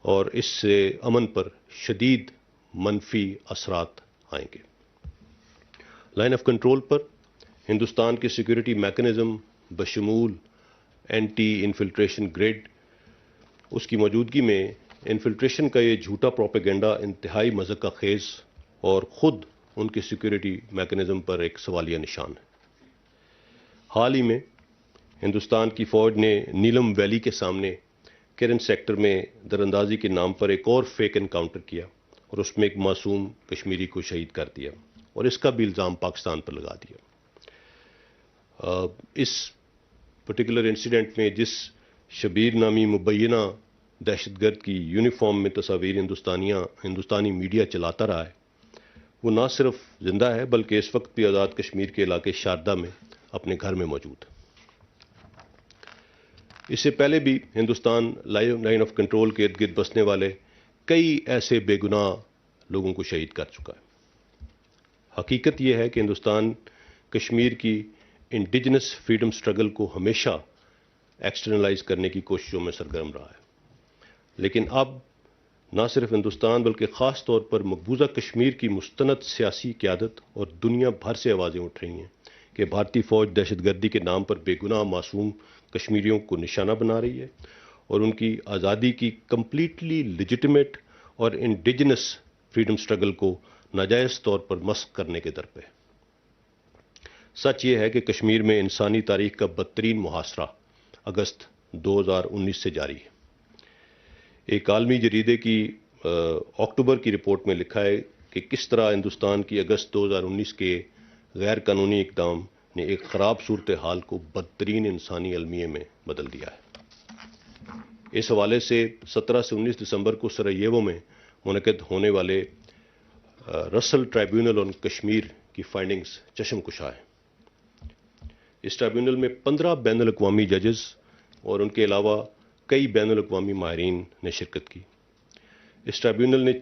اور اس سے امن پر شدید منفی اثرات آئیں گے۔ لائن آف کنٹرول پر ہندوستان کے سیکورٹی میکانزم بشمول اینٹی انفلٹریشن گریڈ، اس کی موجودگی میں انفلٹریشن کا یہ جھوٹا پروپیگنڈا انتہائی مذاق خیز اور خود ان کے سیکورٹی میکانزم پر ایک سوالیہ نشان ہے۔ حال ہی میں ہندوستان کی فوج نے نیلم ویلی کے سامنے کرن سیکٹر میں دراندازی کے نام پر ایک اور فیک انکاؤنٹر کیا اور اس میں ایک معصوم کشمیری کو شہید کر دیا اور اس کا بھی الزام پاکستان پر لگا دیا۔ اس پرٹیکولر انسیڈنٹ میں جس شبیر نامی مبینہ دہشت گرد کی یونیفارم میں تصاویر ہندوستانی میڈیا چلاتا رہا ہے، وہ نہ صرف زندہ ہے بلکہ اس وقت بھی آزاد کشمیر کے علاقے شاردا میں اپنے گھر میں موجود ہے۔ اس سے پہلے بھی ہندوستان لائن آف کنٹرول کے ارد گرد بسنے والے کئی ایسے بے گناہ لوگوں کو شہید کر چکا ہے۔ حقیقت یہ ہے کہ ہندوستان کشمیر کی انڈیجنس فریڈم سٹرگل کو ہمیشہ ایکسٹرنلائز کرنے کی کوششوں میں سرگرم رہا ہے، لیکن اب نہ صرف ہندوستان بلکہ خاص طور پر مقبوضہ کشمیر کی مستند سیاسی قیادت اور دنیا بھر سے آوازیں اٹھ رہی ہیں کہ بھارتی فوج دہشت گردی کے نام پر بے گناہ معصوم کشمیریوں کو نشانہ بنا رہی ہے اور ان کی آزادی کی کمپلیٹلی لیجٹمیٹ اور انڈیجنس فریڈم سٹرگل کو ناجائز طور پر مسخ کرنے کے در پہ۔ سچ یہ ہے کہ کشمیر میں انسانی تاریخ کا بدترین محاصرہ اگست 2019 سے جاری ہے۔ ایک عالمی جریدے کی اکتوبر کی رپورٹ میں لکھا ہے کہ کس طرح ہندوستان کی اگست 2019 کے غیر قانونی اقدام نے ایک خراب صورتحال کو بدترین انسانی المیے میں بدل دیا ہے۔ اس حوالے سے 17 سے 19 دسمبر کو سرائیوو میں منعقد ہونے والے رسل ٹرائیبیونل آن کشمیر کی فائنڈنگز چشم کشا ہیں۔ اس ٹرائیبیونل میں 15 بین الاقوامی ججز اور ان کے علاوہ کئی بین الاقوامی ماہرین نے شرکت کی۔ اس ٹرائیبیونل نے